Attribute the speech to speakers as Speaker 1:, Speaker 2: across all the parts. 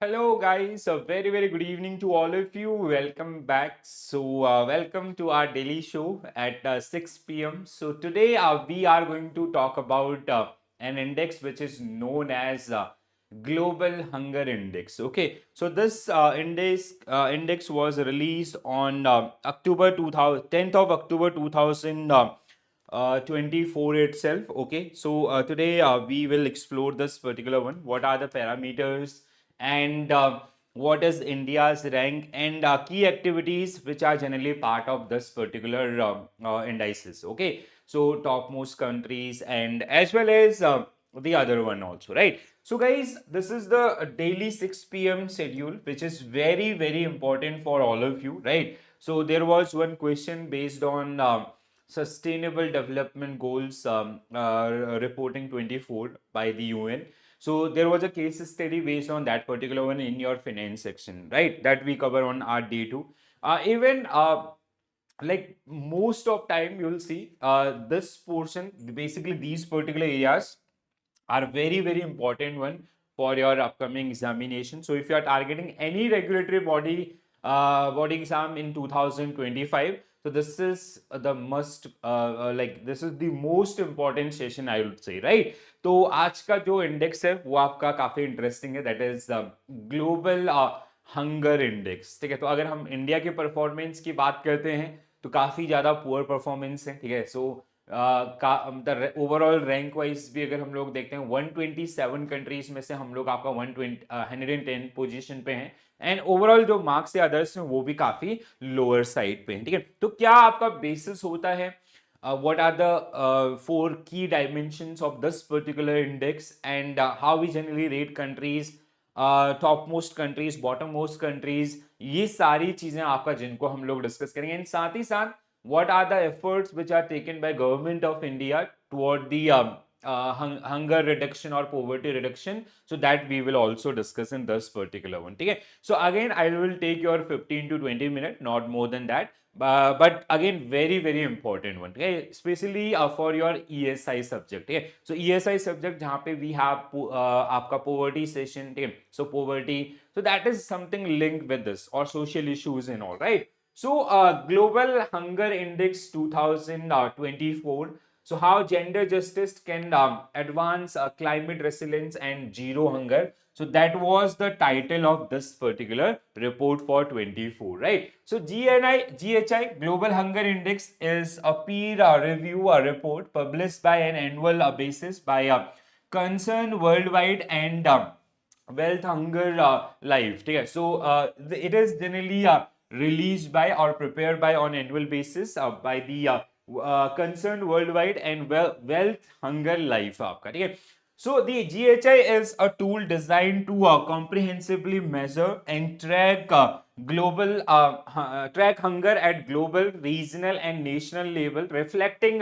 Speaker 1: Hello, guys. A very good evening to all of you. Welcome back. Welcome to our daily show at 6 p.m. So, today we are going to talk about an index which is known as Global Hunger Index. Okay, so this index was released on October 2000, 10th of October 2000. 24 itself. Okay, so today we will explore this particular one. What are the parameters and what is India's rank and key activities which are generally part of this particular indices. Okay, so topmost countries and as well as the other one also, right? So guys, this is the daily 6 p.m. schedule, which is very important for all of you, right? So there was one question based on Sustainable Development Goals reporting 24 by the UN. So there was a case study based on that particular one in your finance section, right? That we cover on our day two. Even like most of time you'll see this portion, basically these particular areas are very important one for your upcoming examination. So if you are targeting any regulatory body exam in 2025, so this is the must like this is the most important session I would say, right? तो आज का जो index है वो आपका काफी interesting है, that is global hunger index. ठीक है, तो अगर हम इंडिया के परफॉर्मेंस की बात करते हैं तो काफी ज्यादा पुअर परफॉर्मेंस है. ठीक है, सो ओवरऑल रैंक वाइज भी अगर हम लोग देखते हैं 127 कंट्रीज में से हम लोग आपका 110 पोजीशन पे हैं एंड ओवरऑल जो मार्क्स है अदर्स में वो भी काफी लोअर साइड पे हैं. ठीक है, तो क्या आपका बेसिस होता है what are the four key dimensions of this particular index and how we generally rate countries, topmost countries, bottommost countries, ये सारी चीजें आपका जिनको हम लोग डिस्कस करेंगे. एंड साथ ही साथ what are the efforts which are taken by government of India toward the hunger reduction or poverty reduction, so that we will also discuss in this particular one. Okay, so again I will take your 15 to 20 minutes, not more than that. But again very important one. Okay, especially for your ESI subject. Okay, so ESI subject जहाँ पे we have आपका poverty session. Okay, so poverty, so that is something linked with this or social issues and all, right? So Global Hunger Index 2024. So how gender justice can advance climate resilience and zero hunger. So that was the title of this particular report for 24, right? So GHI Global Hunger Index is a peer review report published by an annual basis by Concern Worldwide and Wealth Hunger Life. Okay, so it is generally released by or prepared by on annual basis by the Concerned Worldwide and Wealth Hunger Life. आपका ठीक है. So the GHI is a tool designed to comprehensively measure and track track hunger at global, regional, and national level, reflecting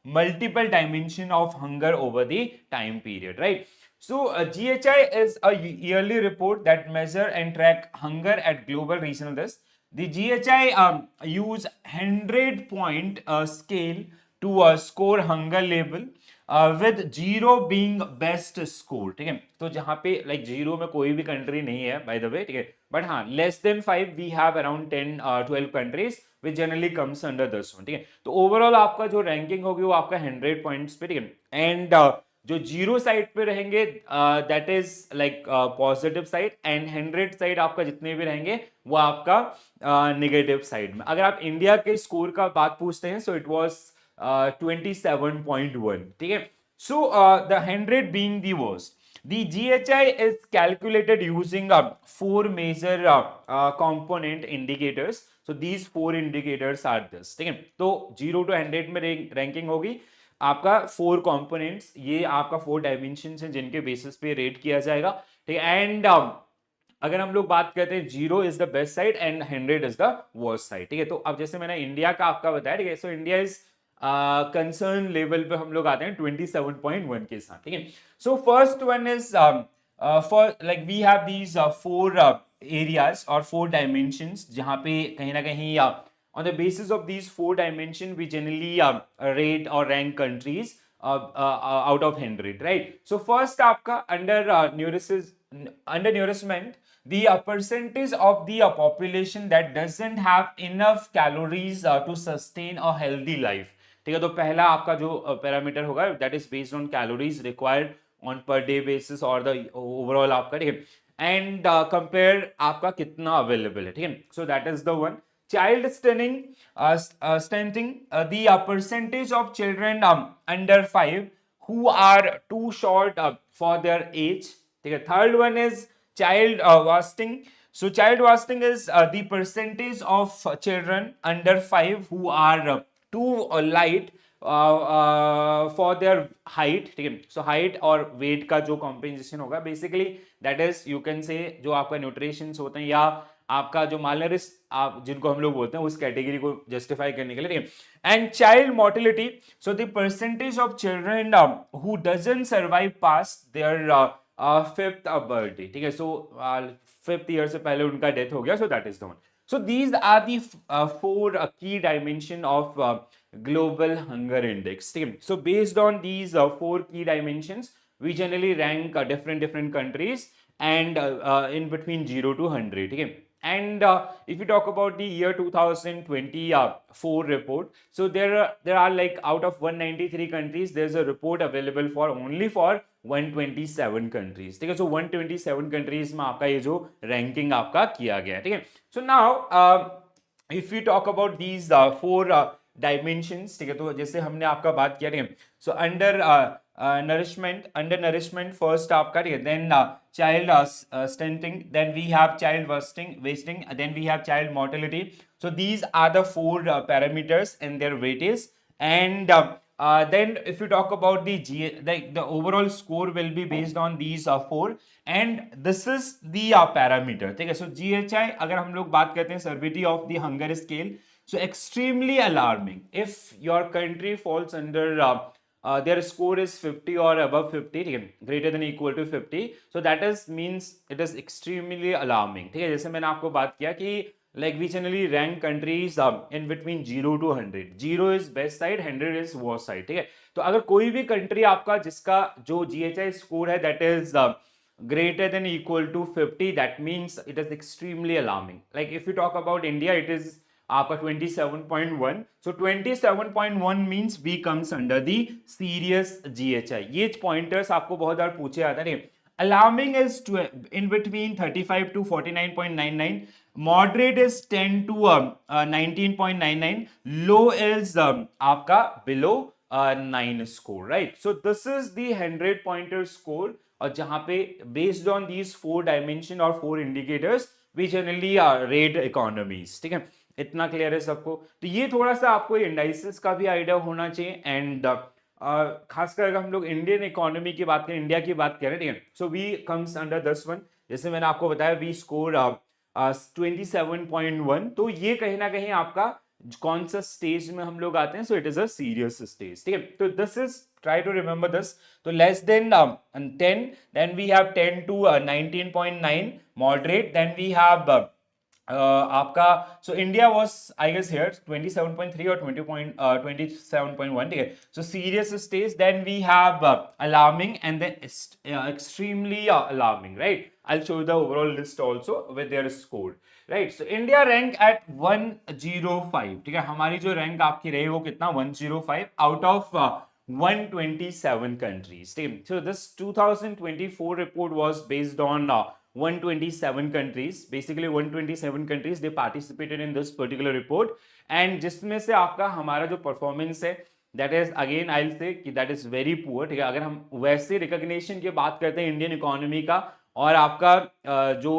Speaker 1: multiple dimension of hunger over the time period, right? So GHI is a yearly report that measure and track hunger at global, regional. The GHI use 100-point scale to score hunger level with zero being best score. ठीक है, तो जहां पे like zero में कोई भी country नहीं है by the way. ठीक है, बट हाँ less than 5 we have around 10-12 countries which generally comes under this one. ठीक है, तो ओवरऑल आपका जो रैंकिंग होगी वो आपका 100 पॉइंट्स पे. ठीक है, एंड जो जीरो साइड पे रहेंगे that is like positive side and 100 side आपका जितने भी रहेंगे वो आपका नेगेटिव साइड में. अगर आप इंडिया के स्कोर का बात पूछते हैं सो इट वाज 27.1. ठीक है, so the 100 being the worst. The GHI is calculated using four major component indicators. So these four indicators are this. ठीक है, तो 0 to 100 में रैंकिंग होगी आपका 4 कंपोनेंट्स, ये आपका 4 डायमेंशंस हैं जिनके बेसिस पे रेट किया जाएगा. ठीक है, एंड अगर हम लोग बात करते हैं 0 is the best side and 100 is the worst side. ठीक है, तो अब जैसे मैंने इंडिया का आपका बताया. ठीक है, so India is concern level पे हम लोग आते हैं 27.1 के साथ. ठीक है, so first one is for like we have these 4 areas और 4 डायमेंशंस जहां पे कहीं ना कहीं on the basis of these 4 dimensions we generally rate or rank countries out of 100, right? So first आपका under undernourishment, the percentage of the population that doesn't have enough calories to sustain a healthy life. ठीक है, तो पहला आपका जो parameter होगा that is based on calories required on per day basis और the overall आपका, ठीक है, एंड कंपेयर आपका कितना अवेलेबल है, ठीक है, so that is the one. Child stunting, the percentage of children under 5 who are too short for their age. ठीक है, third one is child wasting. So child wasting is the percentage of children under 5 who are too light for their height. ठीक है, so height और weight का जो compensation होगा basically that is you can say जो आपका nutritions होते हैं या आपका जो मालनरिश आप जिनको हम लोग बोलते हैं उस कैटेगरी को जस्टिफाई करने के लिए, ठीक है. And child mortality, so the percentage of children who doesn't survive past their fifth birthday, ठीक है, सो फिफ्थ ईयर से पहले उनका डेथ हो गया, so that is the one. So these are the four key dimension of global hunger index. So based on these four key dimensions, we generally rank different countries and in between 0 to 100. Okay? And if you talk about the year 2024 report, so there are like out of 193 countries, there's a report available for only for 127 countries. ठीक है, so 127 countries में आपका ये जो ranking आपका किया गया है, ठीक है. So now if we talk about these four dimensions, ठीक है, तो जैसे हमने आपका बात किया, ठीक है, so under nourishment first आपका, ठीक है, then child stunting, then we have child wasting, then we have child mortality. So these are the four parameters and their weightage, and then if you talk about the overall score will be based on these four, and this is the parameter, ठीक है. So GHI अगर हम लोग बात करते हैं severity of the hunger scale, so extremely alarming if your country falls under their score is 50 or above 50, ठीक है, greater than equal to 50, so that is means it is extremely alarming. ठीक है, जैसे मैंने आपको बात किया कि like we generally rank countries in between 0 to 100. 0 is best side, 100 is worst side. ठीक है, तो अगर कोई भी कंट्री आपका जिसका जो GHI स्कोर है that is greater than equal to 50, that means it is extremely alarming. Like if you talk about India, it is आपका 27.1. So 27.1 means B comes under the serious GHI. ये pointers आपको बहुत बार पूछे जाते हैं. Alarming is in between 35 to 49.99. Moderate is 10 to 19.99. Low is आपका below 9 score, right? So this is the 100 pointer score, और जहां पे based on these four dimension और four indicators we generally rate economies. ठीक है, इतना क्लियर है सबको. तो ये थोड़ा सा आपको इंडाइसेस का भी आइडिया होना चाहिए, एंड खासकर अगर हम लोग इंडियन इकोनॉमी की बात करें, इंडिया की बात करें, ठीक है, so we comes under this one. जैसे मैंने आपको बताया वी स्कोर 27.1, तो ये कहीं ना कहीं आपका कौन सा स्टेज में हम लोग आते हैं, so it is a serious stage. ठीक है, तो this is try to remember this. तो less than 10, then we have 10 to 19.9 moderate, then we have आपका, so India was I guess here 27.3 और 27.1. ठीक है, so serious stage, then we have alarming, and then extremely alarming, right. I'll show you the overall list also with their score, right? So India rank at 105. ठीक है, हमारी जो rank आपकी रही वो कितना 105 out of 127 countries. ठीक है, so this 2024 report was based on 127 countries. Basically 127 countries they participated in this particular report, and जिसमें से आपका हमारा जो परफॉर्मेंस है that is again I'll say कि that is very poor. ठीक है, अगर हम वैसे रिकॉग्निशन की बात करते हैं इंडियन इकोनॉमी का और आपका जो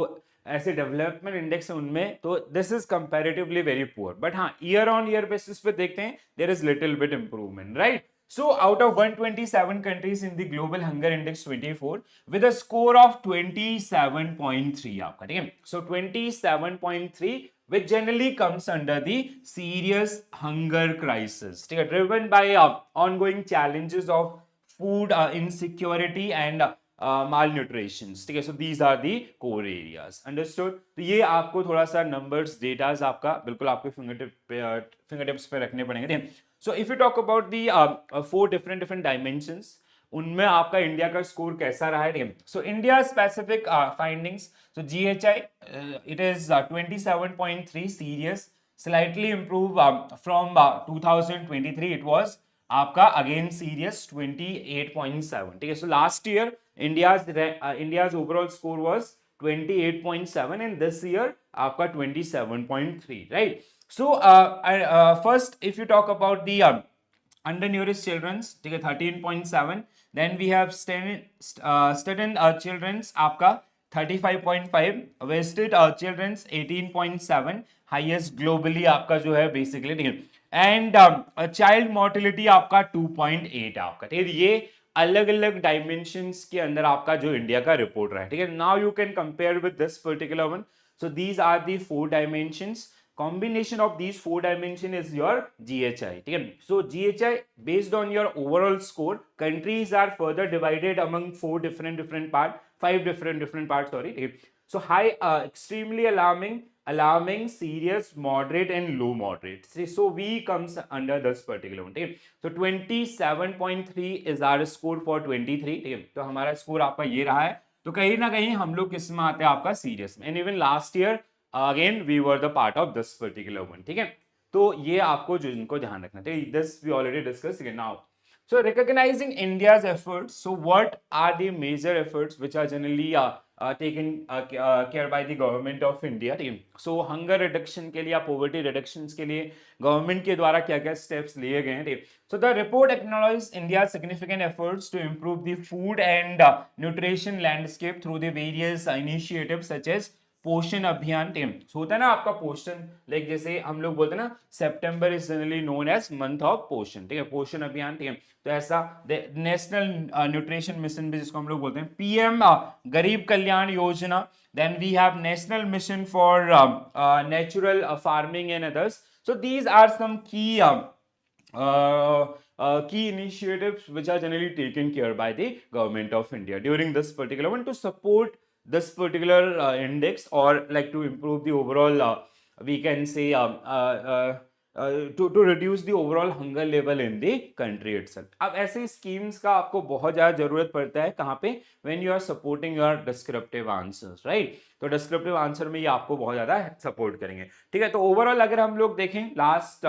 Speaker 1: ऐसे डेवलपमेंट इंडेक्स है उनमें, तो this is comparatively very poor. But हाँ, ईयर ऑन ईयर बेसिस पे देखते हैं there is little bit improvement, right. So out of 127 countries in the global hunger index 24 with a score of 27.3 आपका, ठीक है, so 27.3 which generally comes under the serious hunger crisis, ठीक है, driven by ongoing challenges of food insecurity and malnutrition. ठीक है, so these are the core areas. Understood? तो ये आपको थोड़ा सा numbers, datas आपका बिल्कुल आपके fingertips पे रखने पड़ेंगे. So if you talk about the four different dimensions, उनमें आपका इंडिया का स्कोर कैसा रहा है। So India specific findings, so GHI it is 27.3 serious, slightly improved from 2023 it was आपका अगेन सीरियस 28.7, ठीक है। So last year India's overall score was 28.7 and this year आपका 27.3, right. So first if you talk about the undernourished children's, ठीक है, 13.7, then we have student children's आपका 35.5, wasted children's 18.7, highest globally आपका जो है basically, ठीक है। एंड चाइल्ड मोर्टिलिटी आपका 2.8 आपका, ठीक है। ये अलग अलग डायमेंशंस के अंदर आपका जो इंडिया का रिपोर्ट रहा है, ठीक है। Now you can compare with this particular one. So these are the 4 dimensions, combination of these 4 dimension is your GHI, ठीक है। So GHI based on your overall score, countries are further divided among 4 different part, 5 different parts, sorry, ठीक है। So high, extremely alarming, serious, moderate and low moderate, so we comes under this particular one, ठीक है। So 27.3 is our score for 23, ठीक है। तो हमारा score आपका ये रहा है, तो कहीं ना कहीं हम लोग किस में आते हैं आपका सीरियस में, and even last year again we were the part of this particular one, ठीक है। तो ये आपको जो इनको ध्यान रखना है, this we already discuss now. So recognizing India's efforts, so what are the major efforts which are generally taken care by the government of India, ठीक है। So hunger reduction के लिए, poverty reduction के लिए government के द्वारा क्या क्या steps लिए गए हैं, ठीक है। So the report acknowledges India's significant efforts to improve the food and nutrition landscape through the various initiatives such as पोषण अभियान, टीम होता है ना आपका पोषण, लाइक जैसे हम लोग बोलते हैं ना September is generally known as month of Poshan, ठीक है, पोषण अभियान, ठीक है। तो ऐसा नेशनल न्यूट्रिशन मिशन भी जिसको हम लोग बोलते हैं, PM Garib Kalyan Yojana, then we have national mission for natural farming and others. So these are some key initiatives which are generally taken care by the government of India during this particular one to support this particular index, or like to improve the overall we can say to reduce the overall hunger level in the country itself. अब ऐसे schemes का आपको बहुत ज़्यादा जरूरत पड़ता है कहाँ पे, when you are supporting your descriptive answers, right? तो descriptive answer में ये आपको बहुत ज़्यादा सपोर्ट करेंगे, ठीक है। तो ओवरऑल अगर हम लोग देखें लास्ट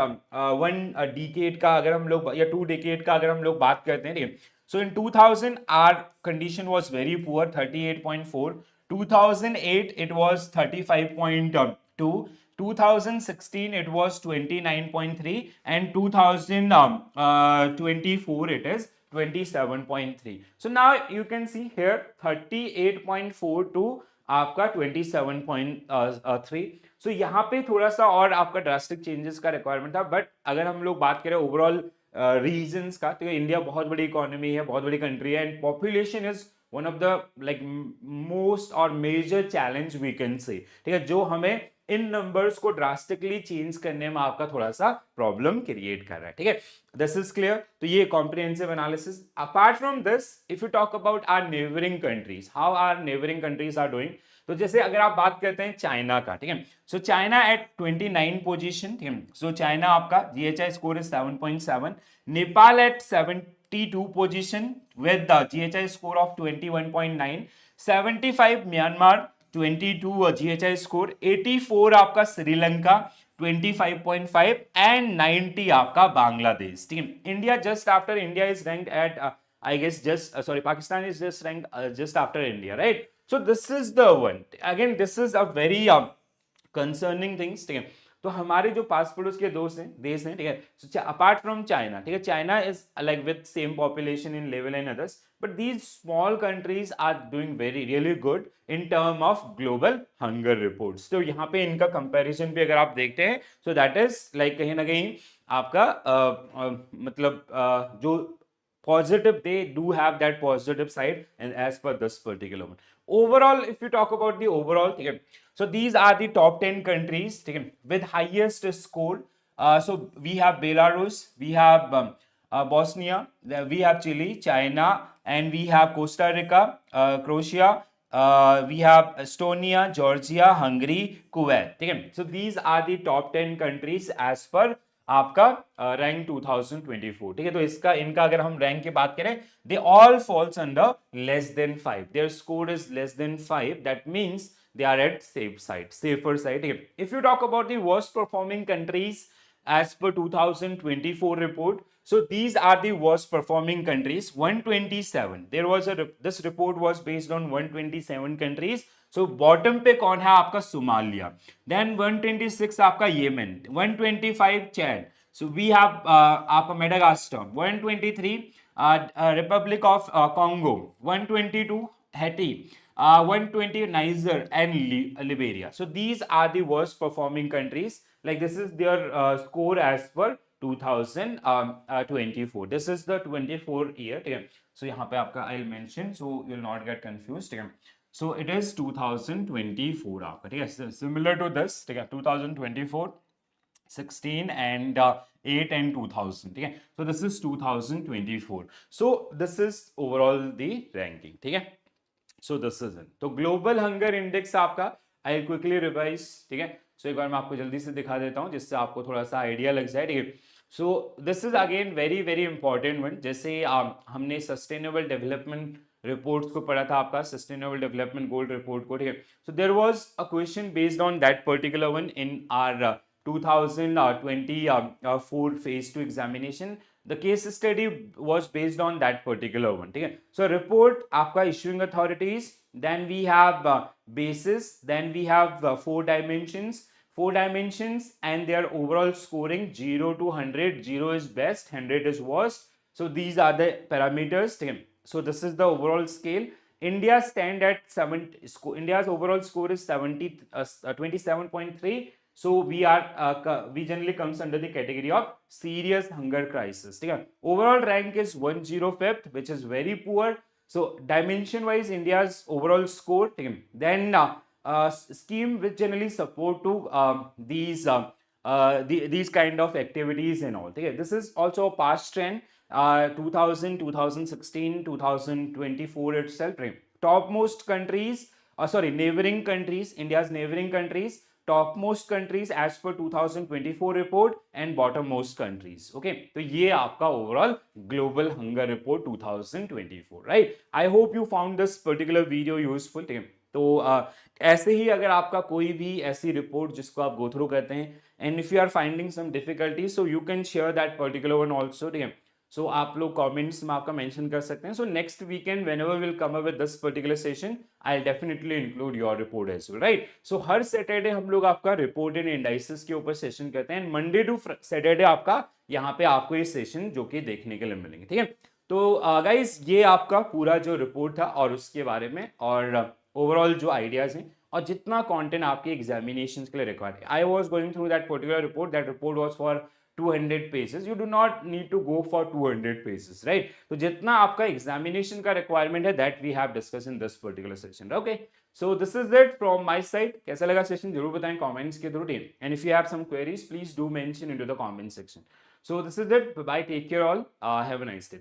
Speaker 1: 1 decade का अगर हम लोग या 2 decade का अगर हम लोग बात करते हैं, ठीक है। So in 2000 our condition was very poor, 38.4. 2008 it was 35.2. 2016 it was 29.3, and 2024 it is 27.3. So now you can see here 38.4 to आपका 27.3. So यहाँ पे थोड़ा सा और आपका ड्रास्टिक चेंजेस का रिक्वायरमेंट था, बट अगर हम लोग बात करें ओवरऑल रीजंस का, तो इंडिया बहुत बड़ी इकोनॉमी है, बहुत बड़ी कंट्री है, and population is one of the like most और major challenge we can say, ठीक है, जो हमें इन नंबर्स को ड्रास्टिकली चेंज करने में आपका थोड़ा सा प्रॉब्लम क्रिएट कर रहा है, ठीक है। This is clear. तो ये comprehensive analysis. Apart from this, if you talk about our neighbouring countries, how our neighbouring countries are doing, तो जैसे अगर आप बात करते हैं चाइना का, ठीक है, सो चाइना एट 29 पोजीशन, ठीक है। सो चाइना आपका GHI score is 7.7, Nepal at 72 position with the GHI score of 21.9, 75 Myanmar 22 GHI score, 84 आपका श्रीलंका 25.5 एंड 90 आपका बांग्लादेश, ठीक है। India just after, India is ranked at I guess just sorry Pakistan is just ranked just after India, right. So this is the one, again this is a very concerning things, ठीक है। तो हमारे जो पास पड़ोस के देश हैं, ठीक है, अपार्ट फ्रॉम चाइना, ठीक है, China is like with same population in level and others, but these small countries are doing very really good in term of global hunger reports. तो यहाँ पे इनका कंपैरिजन भी अगर आप देखते हैं, सो दैट इज लाइक कहीं ना कहीं आपका मतलब जो positive, they do have that positive side, and as per this particular one, overall if you talk about the overall, okay, so these are the top 10 countries, okay, with highest score. So we have Belarus, we have Bosnia, we have Chile, China, and we have Costa Rica, Croatia, we have Estonia, Georgia, Hungary, Kuwait, okay. So these are the top 10 countries as per आपका rank 2024, ठीक है। तो इसका इनका अगर हम rank की बात करें, they all falls under less than 5, their score is less than 5, that means they are at safe side, safer side. If you talk about the worst performing countries as per 2024 report, so these are the worst performing countries. 127, there was this report was based on 127 countries. So bottom पे कौन है आपका? Somalia. Then 126 आपका Yemen, 125 Chad. So we have आपका Madagascar, 123 Republic of Congo, 122 Haiti, 120 Niger and Liberia. So these are the worst performing countries. Like this is their score as per 2024. This is the 24 year. ठीक है. So यहाँ पे आपका I'll mention so you'll not get confused. ठीक है. So it is 2024 आपका, ठीक है. Similar to this, ठीक है. 2024, 16 and 8 and 2000, ठीक है. So this is 2024. So this is overall the ranking, ठीक है. So this is it. तो ग्लोबल हंगर इंडेक्स आपका आई क्विकली रिवाइज, ठीक है. सो एक बार मैं आपको जल्दी से दिखा देता हूं जिससे आपको थोड़ा सा आइडिया लग जाए, ठीक है. सो this is again very very important one. जैसे हमने सस्टेनेबल डेवलपमेंट रिपोर्ट्स को पढ़ा था, आपका सस्टेनेबल डेवलपमेंट गोल रिपोर्ट को, ठीक है. So there was a question based on that particular one in our 2024 phase 2 examination. The case study was based on that particular one, ठीक है. So report आपका issuing authorities, then we have basis, then we have 4 dimensions and their overall scoring 0 to 100. 0 is best, 100 is worst. So these are the parameters, ठीक है. So this is the overall scale. India stand at 70. India's overall score is 27.3. So we generally comes under the category of serious hunger crisis, ठीक है. Overall rank is 105th, which is very poor. So dimension wise India's overall score, ठीक है. Then scheme which generally support to these kind of activities and all, ठीक है. This is also a past trend. 2000, 2016, 2024 itself, right? Topmost countries, neighboring countries, India's neighboring countries, topmost countries as per 2024 report and bottommost countries. Okay, तो ये आपका overall global hunger report 2024, right? I hope you found this particular video useful. ठीक है. तो ऐसे ही अगर आपका कोई भी ऐसी रिपोर्ट जिसको आप गो थ्रू करते हैं and if you are finding some difficulty, so you can share that particular one also, ठीक है. सो आप लोग कमेंट्स में आपका मेंशन कर सकते हैं. So next weekend whenever will come up with this particular session, I will definitely include your report as well, right. So हर सैटरडे हम लोग आपका रिपोर्ट एंड इंडाइसेस के ऊपर सेशन करते हैं. मंडे टू सैटरडे आपका यहाँ पे आपको ये सेशन जो कि देखने के लिए मिलेंगे, ठीक है. तो गाइस ये आपका पूरा जो रिपोर्ट था और उसके बारे में और ओवरऑल जो आइडियाज हैं और जितना कंटेंट आपके एग्जामिनेशंस के लिए रिक्वायर्ड है. I was going through that particular report. That report was for 200 pages. You do not need to go for 200 pages, right? तो जितना आपका एग्जामिनेशन का रिक्वायरमेंट है that we have discussed in this particular session. Okay, so this is it from my side. कैसा लगा session जरूर बताएं comments के through, and if you have some queries please do mention into the comment section. So this is it. Bye, take care all. Have a nice day.